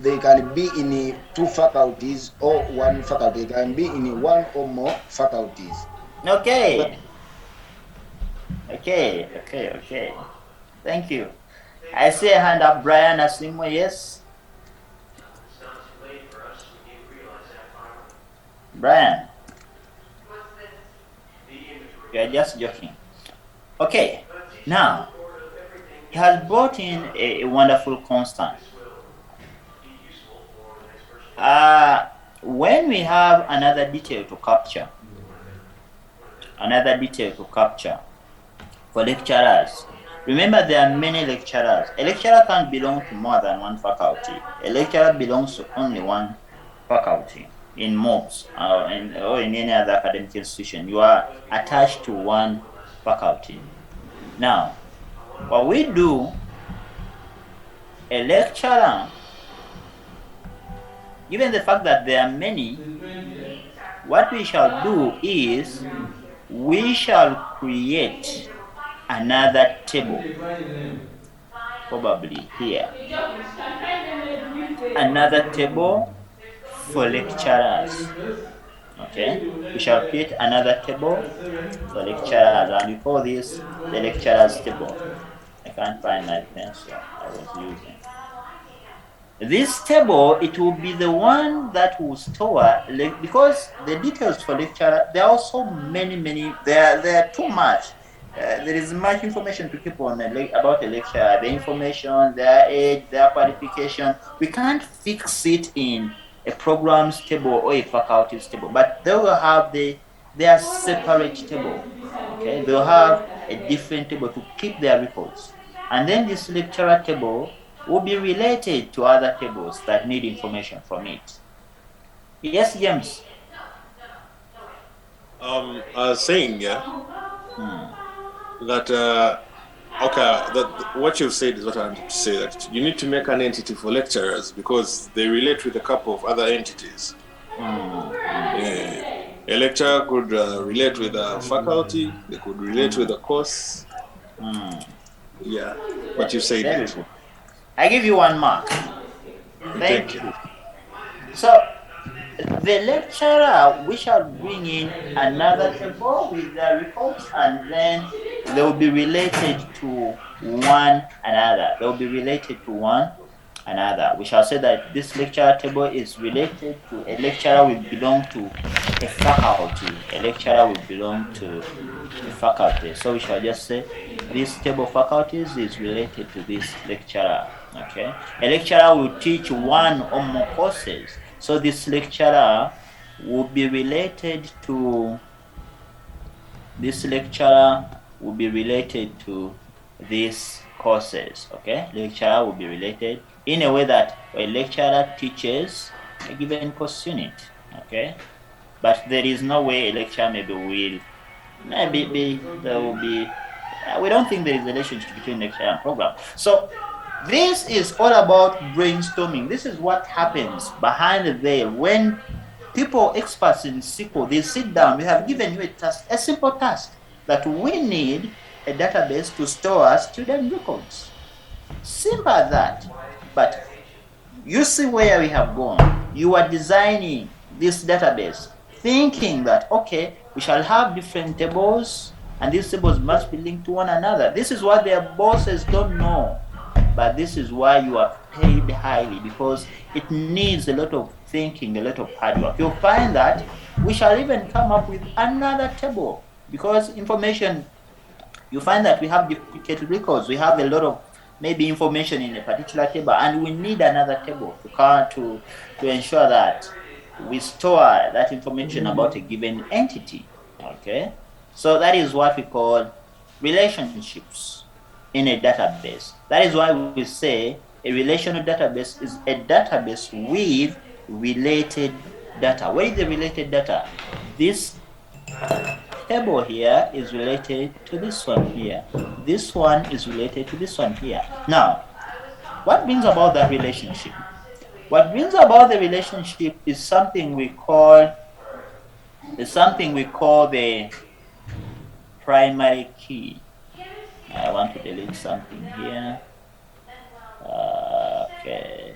they can be in two faculties or one faculty. They can be in one or more faculties. Okay. Okay. Thank you. I see a hand up, Brian Asimo, yes? Brian, you are just joking. Okay, now, he has brought in a wonderful constant. When we have another detail to capture for lecturers, remember there are many lecturers. A lecturer can't belong to more than one faculty. A lecturer belongs to only one faculty in MOBS or in any other academic institution. You are attached to one faculty. Now, what we do, a lecturer, given the fact that there are many, what we shall do is we shall create another table, probably here. Another table for lecturers. Okay, we shall create another table for lecturers, and we call this the lecturers table. I can't find my pencil I was using. This table, it will be the one that will store, because the details for lecture, there are so many, there are too much. There is much information to keep on about a lecture, the information, their age, their qualification. We can't fix it in a programs table or a faculties table, but they will have their separate table. Okay, they'll have a different table to keep their records. And then this lecturer table will be related to other tables that need information from it. Yes, James? I was saying, yeah, that, okay, that what you've said is what I wanted to say, that you need to make an entity for lecturers because they relate with a couple of other entities. A lecturer could relate with a faculty, they could relate with a course. Yeah, what you said. Very good. I give you 1 mark. Thank you. So, the lecturer, we shall bring in another table with the reports, and then they will be related to one another. They will be related to one another. We shall say that this lecturer table is related to a lecturer will belong to a faculty. A lecturer will belong to a faculty. So we shall just say this table of faculties is related to this lecturer. Okay. A lecturer will teach one or more courses. So this lecturer will be related to these courses. Okay, lecturer will be related in a way that a lecturer teaches a given course unit. Okay, but there is no way a lecturer we don't think there is a relationship between lecturer and program. So this is all about brainstorming. This is what happens behind the veil when people, experts in SQL, they sit down. We have given you a task, a simple task, that we need a database to store our student records. Simple as that. But you see where we have gone. You are designing this database, thinking that, okay, we shall have different tables, and these tables must be linked to one another. This is what their bosses don't know. But this is why you are paid highly, because it needs a lot of thinking, a lot of hard work. You'll find that we shall even come up with another table, because information, you find that we have duplicated records. We have a lot of maybe information in a particular table, and we need another table to ensure that we store that information about a given entity. Okay, so that is what we call relationships in a database. That is why we say a relational database is a database with related data. What is the related data? This table here is related to this one here. This one is related to this one here. Now, what brings about that relationship? What brings about the relationship is something we call the primary key. I want to delete something here. Okay.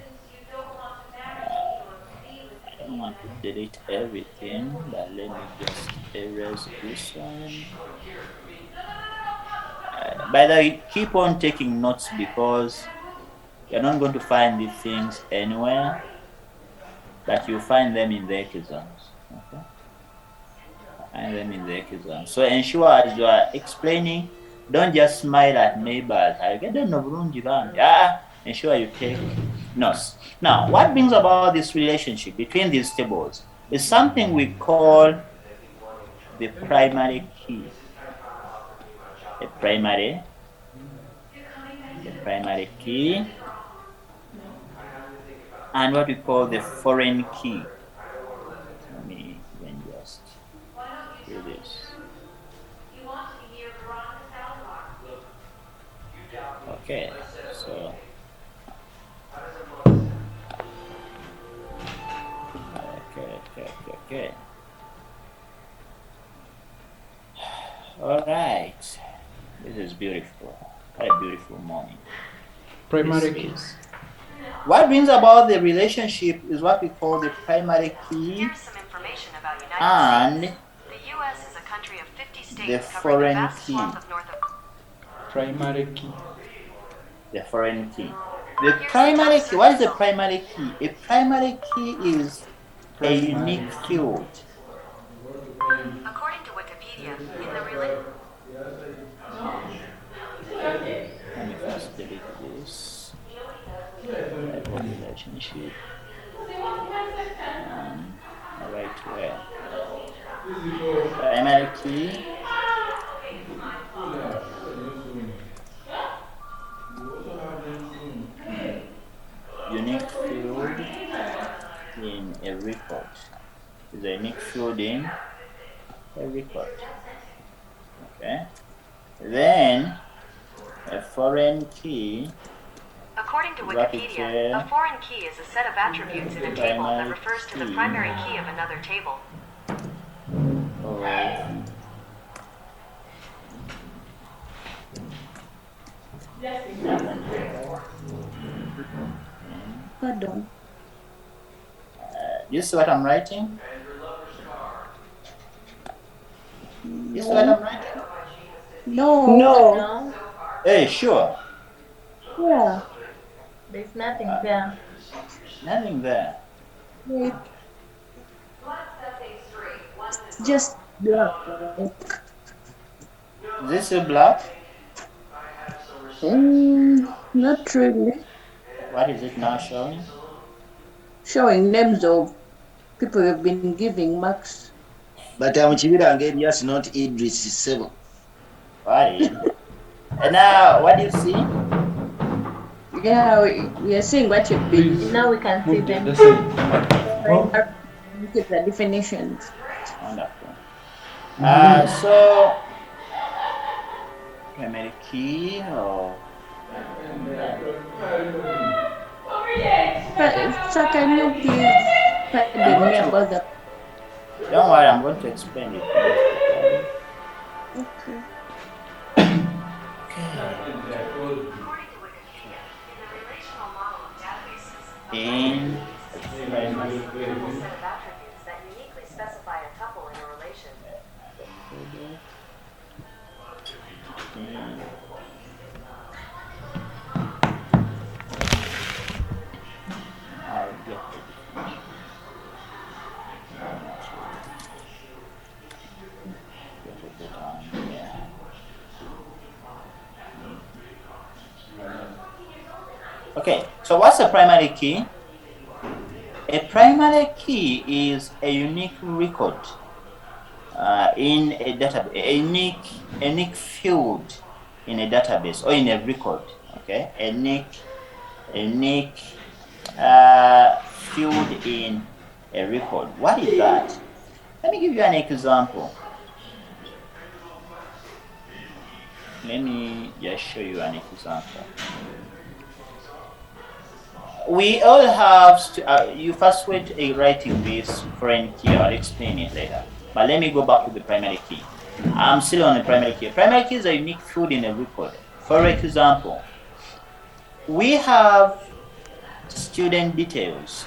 want to delete everything, but let me just erase this one. By the way, keep on taking notes because you're not going to find these things anywhere, but you find them in the exams. Okay? Find them in the exams. So ensure as you are explaining, don't just smile at me, but I get the ensure you take notes. Now, what brings about this relationship between these tables is something we call the primary key. The primary key, and what we call the foreign key. Let me even just do this. Okay, so okay. All right, this is beautiful. What a beautiful morning. Primary key. What brings about the relationship is what we call the primary key. Here's some information about United and States. The U.S. is a country of 50 states the covering foreign a vast key. swath of North Primary key. The foreign key. The primary key. What is the primary key? A primary key is a unique field. According to Wikipedia, in the relation. Let me first delete this. Relationship. Right where? Primary key. Unique field in a record. Is a unique field in a record. Okay. Then a foreign key. According to Wikipedia, a foreign key is a set of attributes in a table that refers to the primary key of another table. Pardon. You see what I'm writing? You see what I'm writing? No. Hey, sure. Yeah. There's nothing there. Nothing there. Wait. Just black. Is this a black? Not really. What is it now showing? Showing names of people who've been giving marks. But Chibiranga Elias, not Idris 7. Right. And now, what do you see? Yeah, we are seeing what you've been. Now we can see Move to them. the side. Look at the definitions. Wonderful. So, primary key or So can you please pardon me about the... don't worry, I'm going to explain it. Okay. According to Wikipedia, in the relational model of databases, In a primary set of attributes that uniquely specify a tuple in a relation. I'll get the definition. Okay, so what's a primary key? A primary key is a unique record in a database, a unique field in a database or in a record. Okay, a unique field in a record. What is that? Let me give you an example. Let me just show you an example. We all have, you first wait writing this foreign key, I'll explain it later. But let me go back to the primary key. I'm still on the primary key. Primary key is a unique field in a record. For example, we have student details.